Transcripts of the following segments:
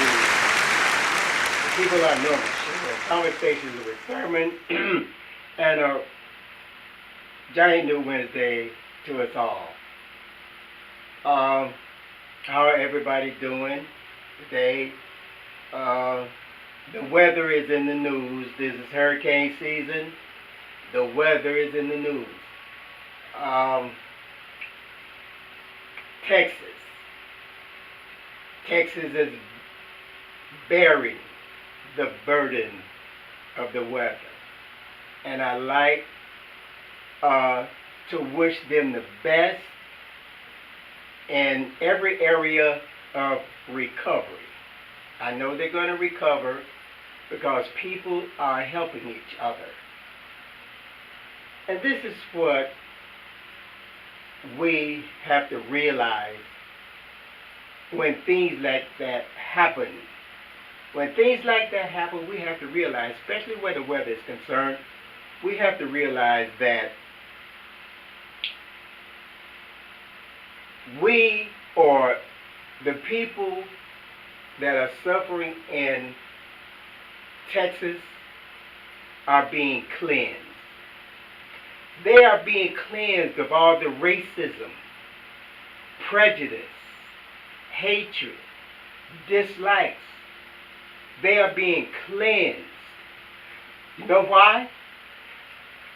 the People Are Normal Show, Conversations with Thurman, and a giant new Wednesday to us all. How are everybody doing today? The weather is in the news. This is hurricane season. The weather is in the news. Texas. Texas is bearing the burden of the weather. And I like to wish them the best in every area of recovery. I know they're going to recover because people are helping each other. And this is what we have to realize when things like that happen. When things like that happen, we have to realize, especially where the weather is concerned, we have to realize that we, or the people that are suffering in Texas, are being cleansed. They are being cleansed of all the racism, prejudice, hatred, dislikes. They are being cleansed. You know why?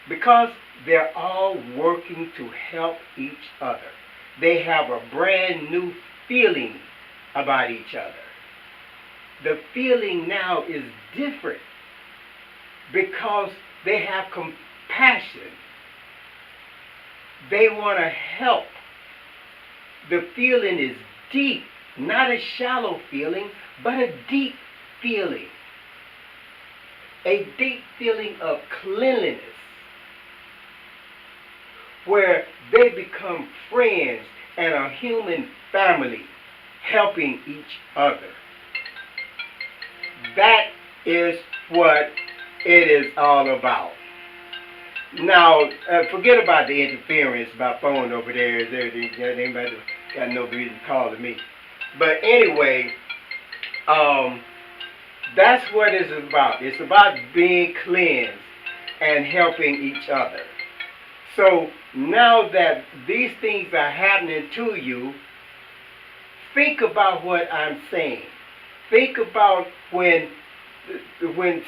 Because they're all working to help each other. They have a brand new feeling about each other. The feeling now is different because they have compassion. They want to help. The feeling is deep, not a shallow feeling, but a deep feeling. A deep feeling of cleanliness, where they become friends and a human family helping each other. That is what it is all about. Now, forget about the interference, my phone over there is everything. Anybody got no reason calling me. But anyway, that's what it's about. It's about being cleansed and helping each other. So now that these things are happening to you, think about what I'm saying. Think about when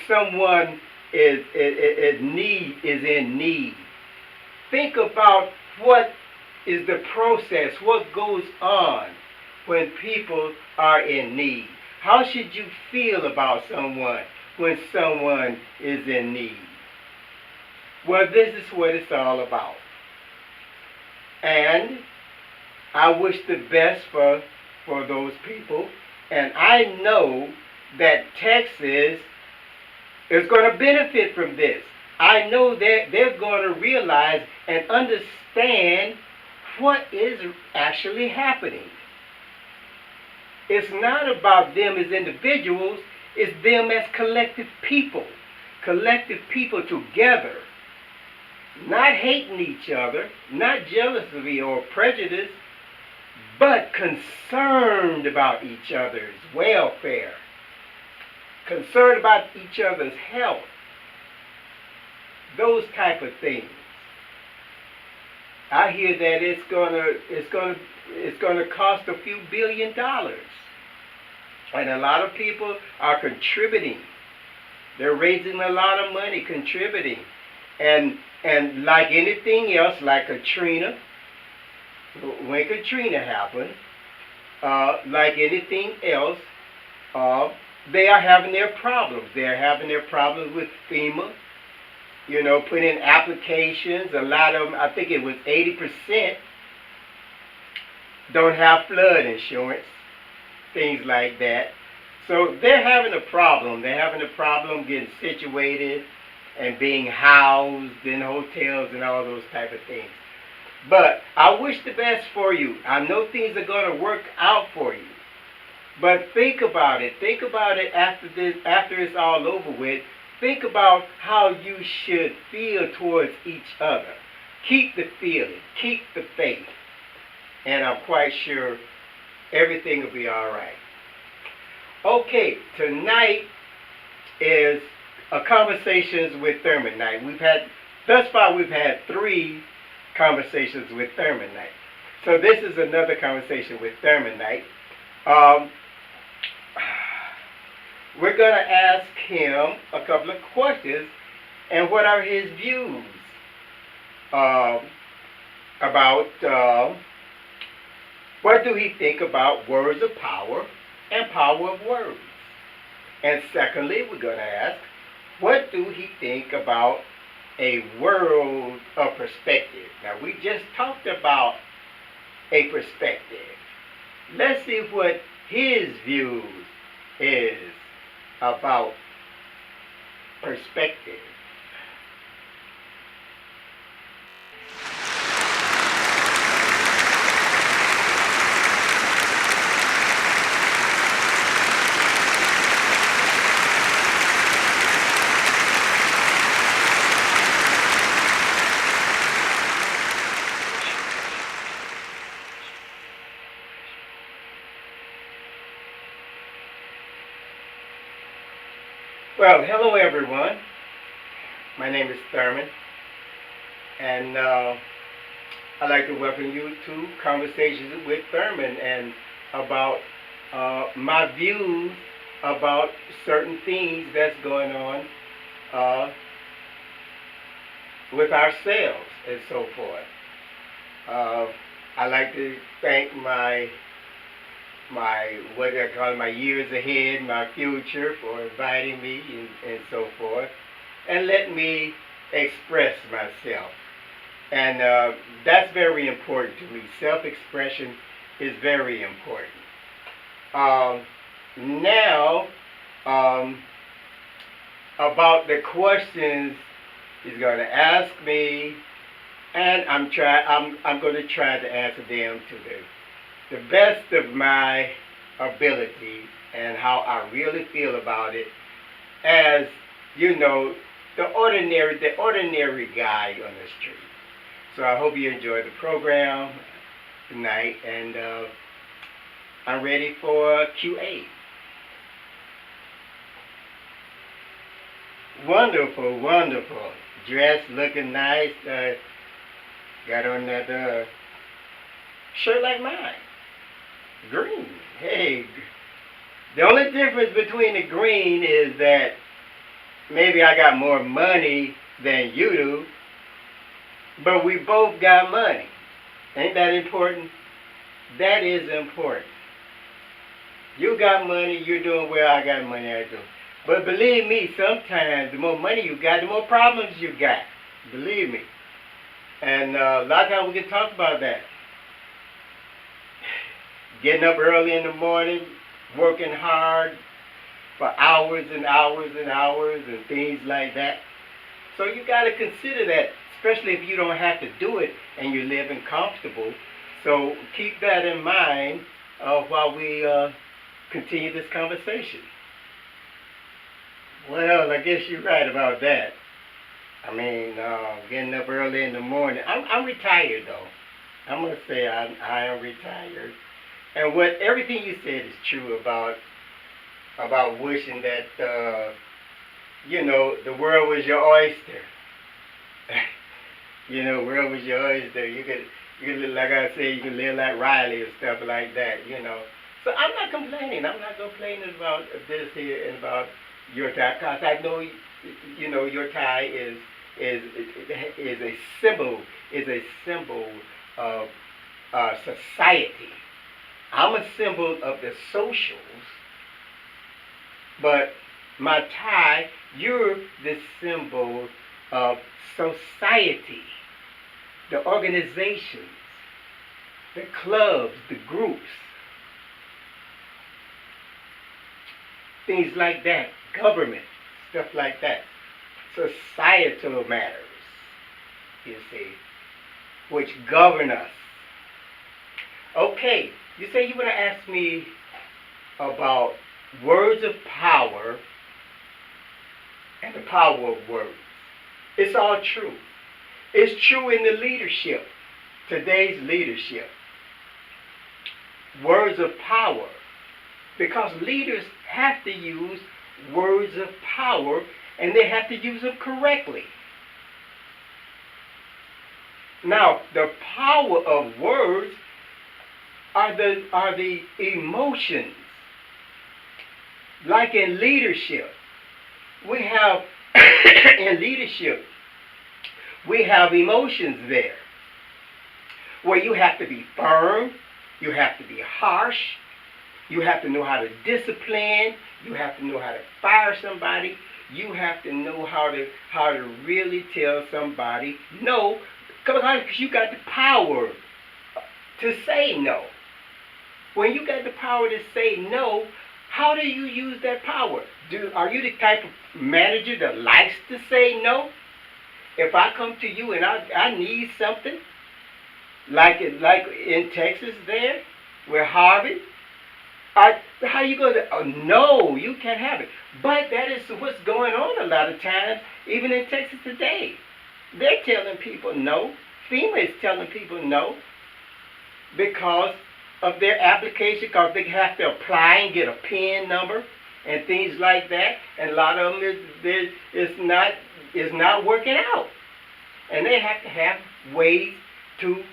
someone is in need. Think about what is the process, what goes on when people are in need. How should you feel about someone when someone is in need? Well, this is what it's all about. And I wish the best for those people. And I know that Texas is going to benefit from this. I know that they're going to realize and understand what is actually happening. It's not about them as individuals, it's them as collective people together. Not hating each other, not jealousy or prejudice, but concerned about each other's welfare, concerned about each other's health, those type of things. I hear that it's gonna cost a few $billions, and a lot of people are contributing. They're raising a lot of money, contributing, and like anything else, like Katrina. When Katrina happened, like anything else, they are having their problems. They're having their problems with FEMA. Put in applications. A lot of them, I think it was 80%, don't have flood insurance, things like that. So they're having a problem. They're having a problem getting situated and being housed in hotels and all those type of things. But I wish the best for you. I know things are going to work out for you. But think about it. Think about it after it's all over with. Think about how you should feel towards each other. Keep the feeling. Keep the faith. And I'm quite sure everything will be all right. Okay, tonight is a conversations with Thurman night. Thus far we've had 3 conversations with Thurman night. So this is another conversation with Thurman night. Um, we're going to ask him a couple of questions and what are his views um, about what do he think about words of power and power of words. And secondly, we're going to ask, what do he think about a world of perspective? Now, we just talked about a perspective. Let's see what his views is about perspective. Well, hello everyone. My name is Thurman, and I'd like to welcome you to Conversations with Thurman and about my views about certain things that's going on uh, with ourselves and so forth. Uh, I'd like to thank my what I call my years ahead, my future, for inviting me and so forth, and let me express myself. And that's very important to me. Self-expression is very important. Um, now, um, about the questions he's going to ask me, and I'm going to try to answer them to the best of my ability and how I really feel about it, as you know, the ordinary guy on the street. So I hope you enjoyed the program tonight, and I'm ready for QA. Wonderful, wonderful. Dressed, looking nice. Got on that shirt like mine. Green. Hey, the only difference between the green is that maybe I got more money than you do, but we both got money. Ain't that important? That is important. You got money, you're doing well, I got money, I do. But believe me, sometimes the more money you got, the more problems you got. Believe me. And a lot of times we can talk about that. Getting up early in the morning, working hard for hours and hours and hours and things like that. So you got to consider that, especially if you don't have to do it and you're living comfortable. So keep that in mind while we continue this conversation. Well, I guess you're right about that. I mean, getting up early in the morning. I'm retired though. I'm gonna say I am retired. And what everything you said is true about wishing that you know, the world was your oyster. You know, world was your oyster. You could like I said, you could live like Riley and stuff like that. You know. So I'm not complaining. I'm not complaining about this here and about your tie, because I know, you know, your tie is a symbol of society. I'm a symbol of the socials, but my tie, you're the symbol of society, the organizations, the clubs, the groups, things like that, government, stuff like that, societal matters, you see, which govern us. Okay, you say you want to ask me about words of power and the power of words. It's all true. It's true in the leadership, today's leadership. Words of power, because leaders have to use words of power, and they have to use them correctly. Now, the power of words are the emotions. Like in leadership, we have in leadership we have emotions there, where you have to be firm, you have to be harsh, you have to know how to discipline, you have to know how to fire somebody, you have to know how to really tell somebody no, because you got the power to say no. When you got the power to say no, how do you use that power? Are you the type of manager that likes to say no? If I come to you and I need something, like in Texas there, where Harvey, how you going to, oh, no, you can't have it. But that is what's going on a lot of times, even in Texas today. They're telling people no. FEMA is telling people no because of their application, because they have to apply and get a PIN number and things like that. And a lot of them is not working out. And they have to have ways to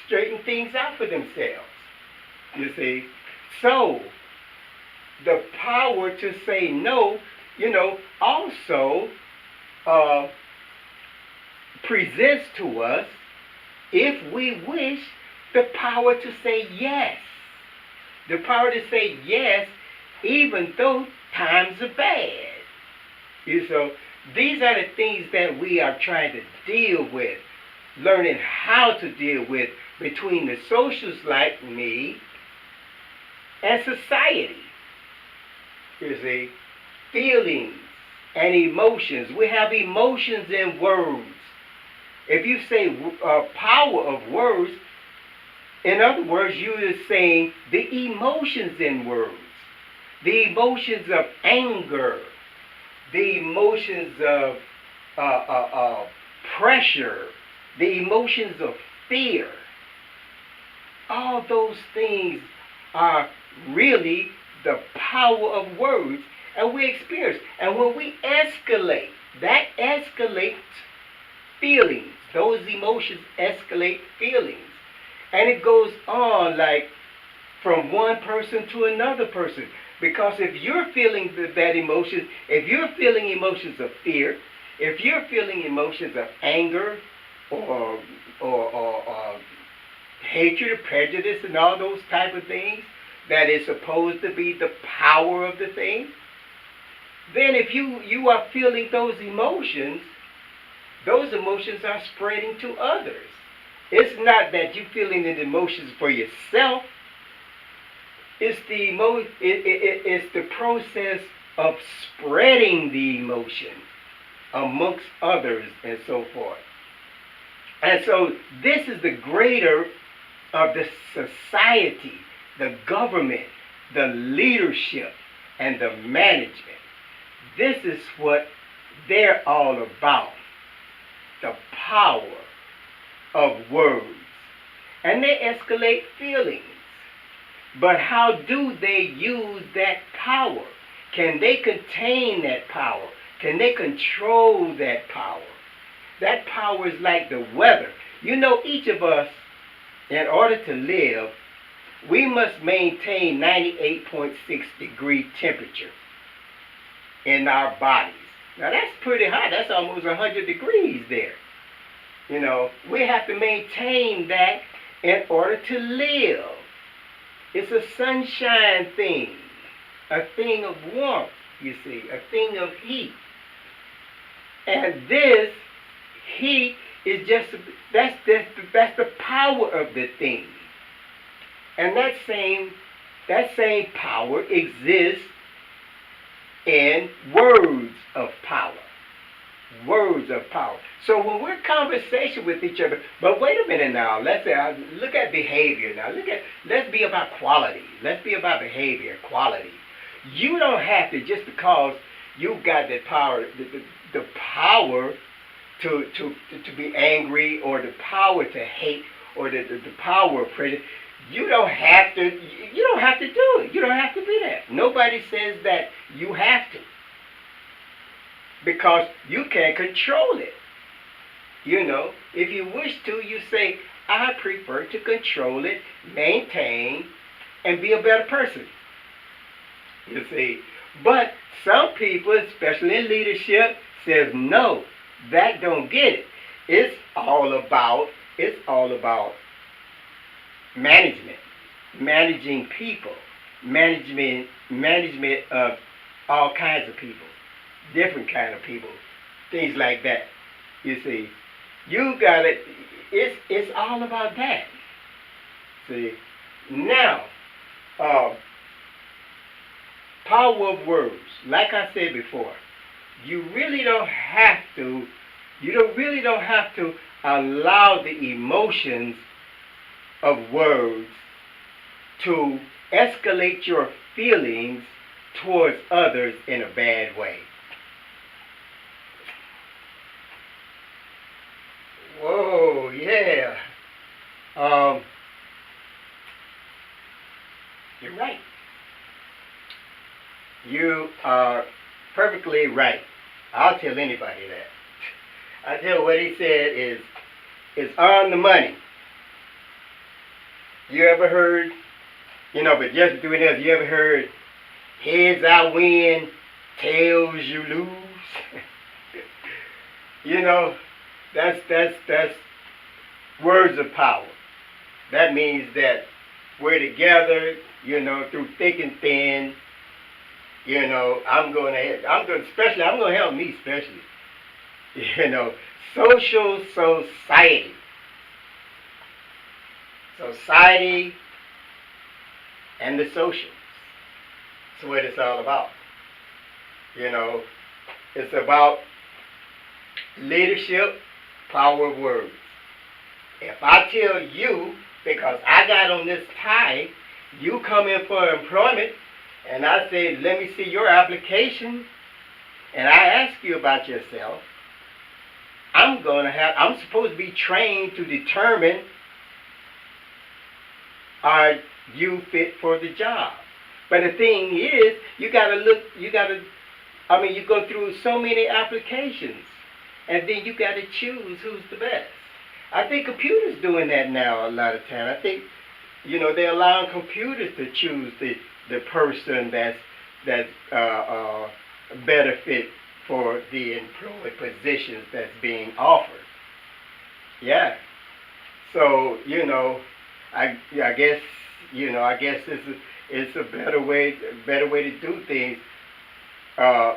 straighten things out for themselves. You see? So, the power to say no, also presents to us, if we wish, the power to say yes. The power to say yes, even though times are bad. So, these are the things that we are trying to deal with, learning how to deal with between the socials like me and society. You see, feelings and emotions. We have emotions in words. If you say power of words, in other words, you are saying the emotions in words. The emotions of anger, the emotions of pressure, the emotions of fear. All those things are really the power of words, and we experience. And when we escalate, that escalates feelings. Those emotions escalate feelings. And it goes on like from one person to another person. Because if you're feeling that emotion, if you're feeling emotions of fear, if you're feeling emotions of anger or hatred or prejudice and all those type of things that is supposed to be the power of the thing, then if you are feeling those emotions are spreading to others. It's not that you're feeling the emotions for yourself. It's it's the process of spreading the emotion amongst others and so forth. And so this is the greater of the society, the government, the leadership, and the management. This is what they're all about. The power of words. And they escalate feelings. But how do they use that power? Can they contain that power? Can they control that power? That power is like the weather. Each of us, in order to live, we must maintain 98.6 degree temperature in our bodies. Now that's pretty hot. That's almost 100 degrees there. We have to maintain that in order to live. It's a sunshine thing, a thing of warmth, you see, a thing of heat. And this heat is that's the power of the thing. And that same power exists in words of power. Words of power. So when we're conversation with each other, but wait a minute now, let's look at behavior now. Let's be about quality. Let's be about behavior, quality. You don't have to, just because you got the power, the power to be angry, or the power to hate, or the power of prejudice, You don't have to. You don't have to do it. You don't have to be there. Nobody says that you have to, because you can control it. You know, if you wish to, you say, I prefer to control it, maintain, and be a better person. You see, but some people, especially in leadership, says no, that don't get it. It's all about management, managing people, management of all kinds of people, different kind of people, things like that. You see, you got it. It's all about that. See, now, uh, power of words. Like I said before, you really don't have to. You don't really don't have to allow the emotions of words to escalate your feelings towards others in a bad way. Whoa, yeah. Um, you're right. You are perfectly right. I'll tell anybody that. I tell what he said is on the money. You ever heard, but just doing this, you ever heard heads I win, tails you lose? you know, that's words of power. That means that we're together, through thick and thin. I'm gonna help me especially. You know, social society and the social. That's what it's all about. You know, it's about leadership, power of words. If I tell you, because I got on this tie, you come in for employment, and I say, let me see your application, and I ask you about yourself, I'm supposed to be trained to determine, are you fit for the job? But the thing is, you go through so many applications, and then you gotta choose who's the best. I think computers doing that now a lot of time. I think, they're allowing computers to choose the person that's better fit for the employed positions that's being offered. Yeah. So I guess it's a better way to do things, uh,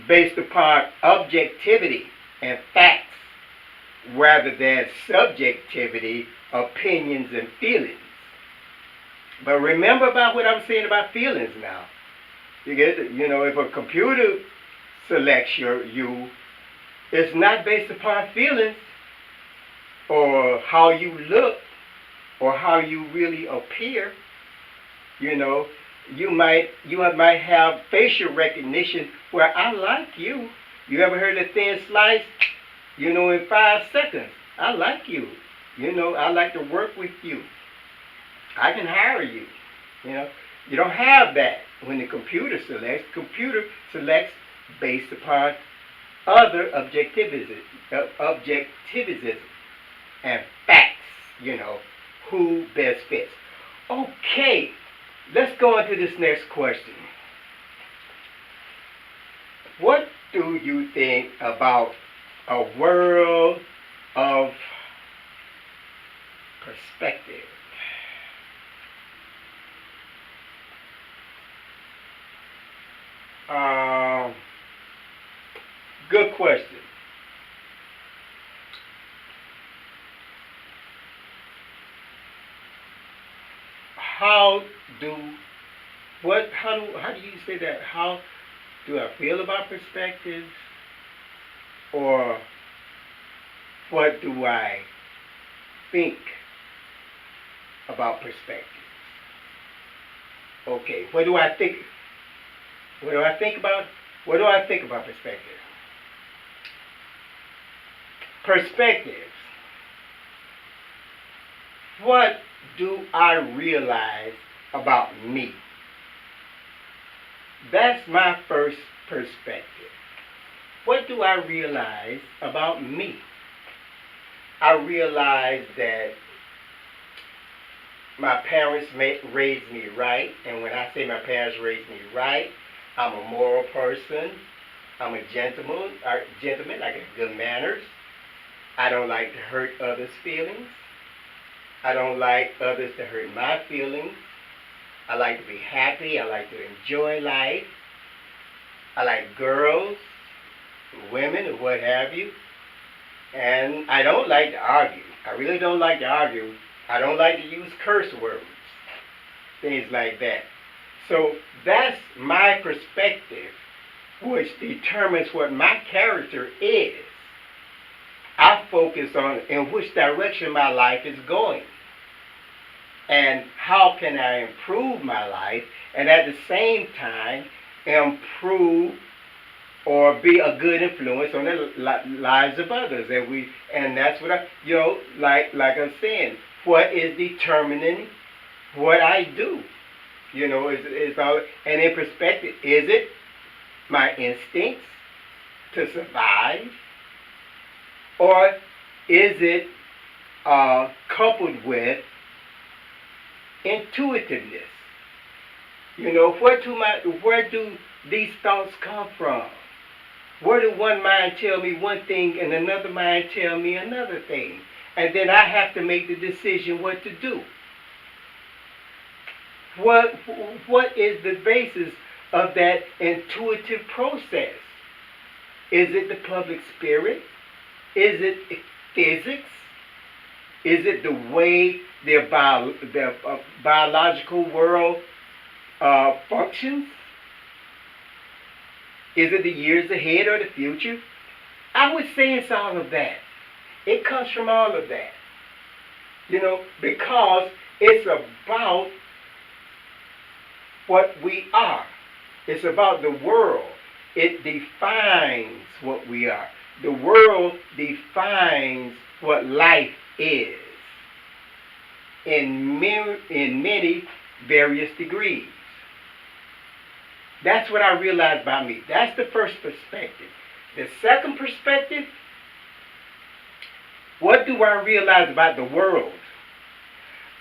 based upon objectivity and facts rather than subjectivity, opinions, and feelings. But remember about what I'm saying about feelings now. You get it? If a computer selects you, it's not based upon feelings or how you look or how you really appear. You might have facial recognition where I like you. You ever heard of thin slice? In 5 seconds, I like you. I like to work with you. I can hire you. You know, you don't have that when the computer selects. Computer selects based upon other objectivism and facts. Who best fits. Okay, let's go on to this next question. What do you think about a world of perspective? Good question. How do how do you say that? How do I feel about perspectives, or what do I think about perspectives? Okay, what do I think? What do I think about? What do I think about perspective? Perspectives. What do I realize about me? That's my first perspective. What do I realize about me? I realize that my parents raised me right, and when I say my parents raised me right, I'm a moral person. I'm a gentleman. I got good manners. I don't like to hurt others' feelings. I don't like others to hurt my feelings. I like to be happy. I like to enjoy life. I like girls, women, or what have you. And I don't like to argue. I really don't like to argue. I don't like to use curse words, things like that. So that's my perspective, which determines what my character is. I focus on in which direction my life is going and how can I improve my life, and at the same time improve or be a good influence on the lives of others. And that's what like I'm saying, what is determining what I do? Is all. And in perspective, is it my instincts to survive, or is it coupled with intuitiveness? Where do these thoughts come from? Where do one mind tell me one thing and another mind tell me another thing? And then I have to make the decision what to do. What is the basis of that intuitive process? Is it the public spirit? Is it physics? Is it the way the biological world functions? Is it the years ahead or the future? I would say it's all of that. It comes from all of that. Because it's about what we are. It's about the world. It defines what we are. The world defines what life is in many various degrees. That's what I realized about me. That's the first perspective. The second perspective, what do I realize about the world?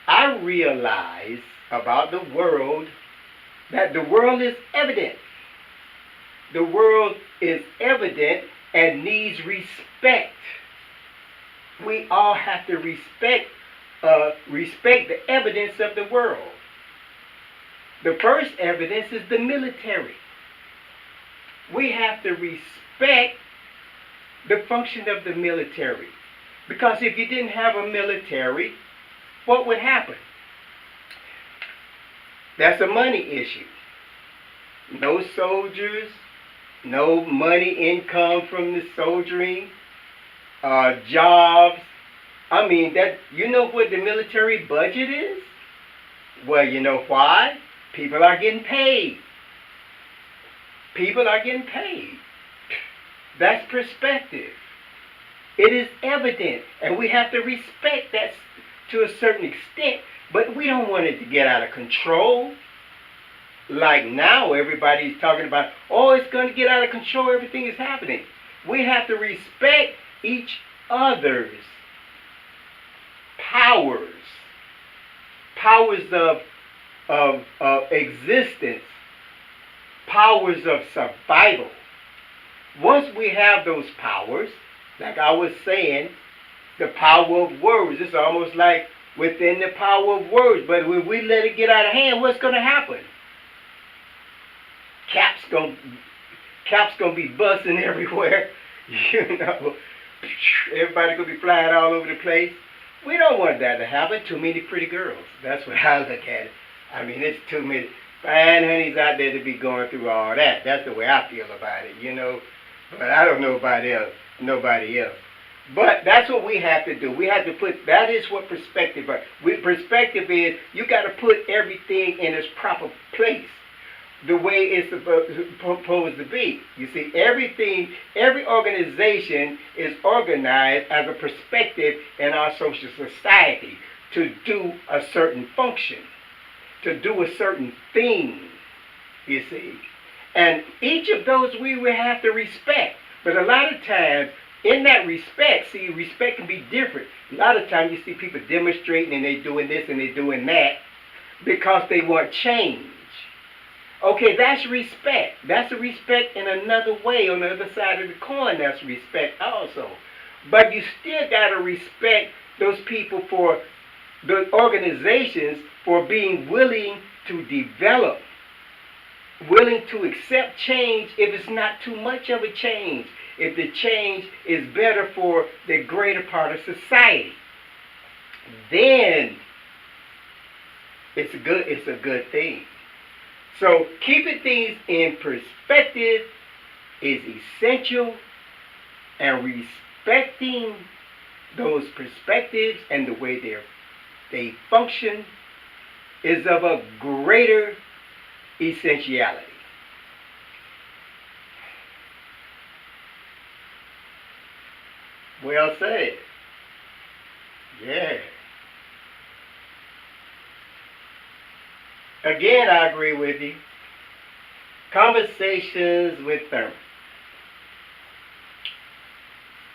I realize about the world that the world is evident. The world is evident and needs respect. We all have to respect the evidence of the world. The first evidence is the military. We have to respect the function of the military. Because if you didn't have a military, what would happen? That's a money issue. No soldiers, no money income from the soldiering, jobs. I mean, you know what the military budget is? Well, you know why? People are getting paid. People are getting paid. That's perspective. It is evident, and we have to respect that to a certain extent, but we don't want it to get out of control. Like now, everybody's talking about, oh, it's going to get out of control, everything is happening. We have to respect each other's powers of existence, powers of survival. Once we have those powers, like I was saying, the power of words, it's almost like within the power of words, but when we let it get out of hand, what's going to happen? Caps gonna be busting everywhere, everybody gonna be flying all over the place. We don't want that to happen. Too many pretty girls. That's what I look at it. I mean, it's too many fine honeys out there to be going through all that. That's the way I feel about it, But I don't know about nobody else. But that's what we have to do. We have to put, that is what perspective is. Perspective is, you got to put everything in its proper place, the way it's supposed to be. You see, every organization is organized as a perspective in our social society. to do a certain function, to do a certain thing, you see. And each of those we will have to respect. But a lot of times, in that respect, see, respect can be different. A lot of times you see people demonstrating and they doing this and they doing that because they want change. Okay, that's respect. That's a respect in another way. On the other side of the coin, that's respect also. But you still got to respect those people for the organizations for being willing to develop, willing to accept change if it's not too much of a change, if the change is better for the greater part of society. Then it's a good thing. So keeping things in perspective is essential, and respecting those perspectives and the way they function is of a greater essentiality. Well said. Yeah. Again, I agree with you. Conversations with Thurman.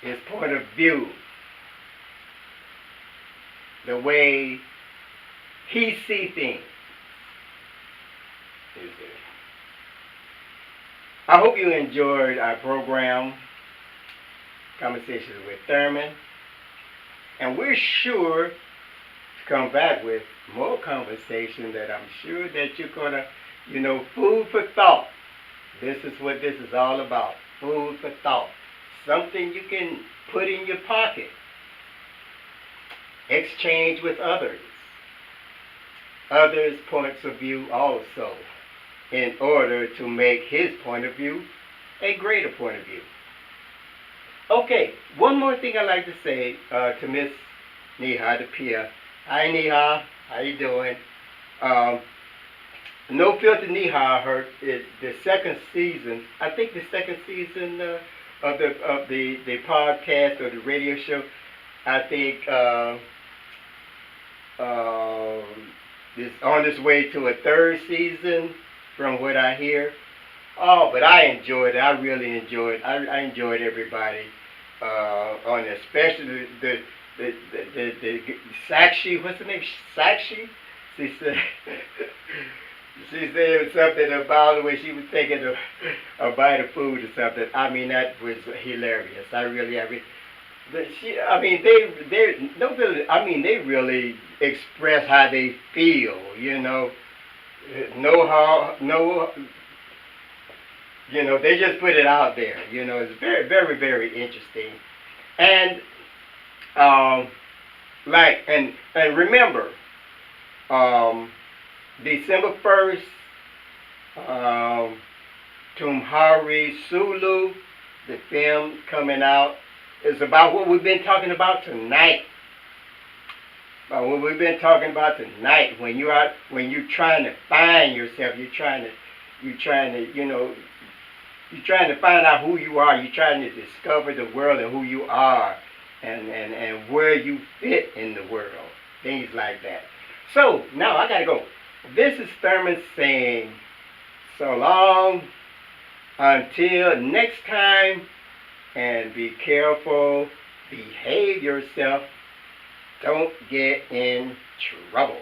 His point of view. The way he sees things. I hope you enjoyed our program, Conversations with Thurman. And we're sure to come back with more conversation that I'm sure that you're going to, food for thought. This is what this is all about. Food for thought. Something you can put in your pocket. Exchange with others. Others' points of view also, in order to make his point of view a greater point of view. Okay, one more thing I'd like to say to Miss Neha, the peer. Hi, Neha. How you doing? No Filter Neha, I heard, is the second season. I think the second season of the podcast or the radio show. I think is on its way to a third season, from what I hear. Oh, but I enjoyed it. I really enjoyed it. I enjoyed everybody on it, especially the Sakshi. What's the name? Sakshi. She said she said something about the way she was taking a bite of food or something. I mean, that was hilarious. I mean, they really express how they feel. They just put it out there. It's very, very, very interesting. And and remember, December 1st, Tumhari Sulu, the film coming out, is about what we've been talking about tonight. When you're trying to find yourself, you're trying to find out who you are. You're trying to discover the world and who you are, and where you fit in the world. Things like that. So now I gotta go. This is Thurman saying so long until next time, and be careful, behave yourself, don't get in trouble.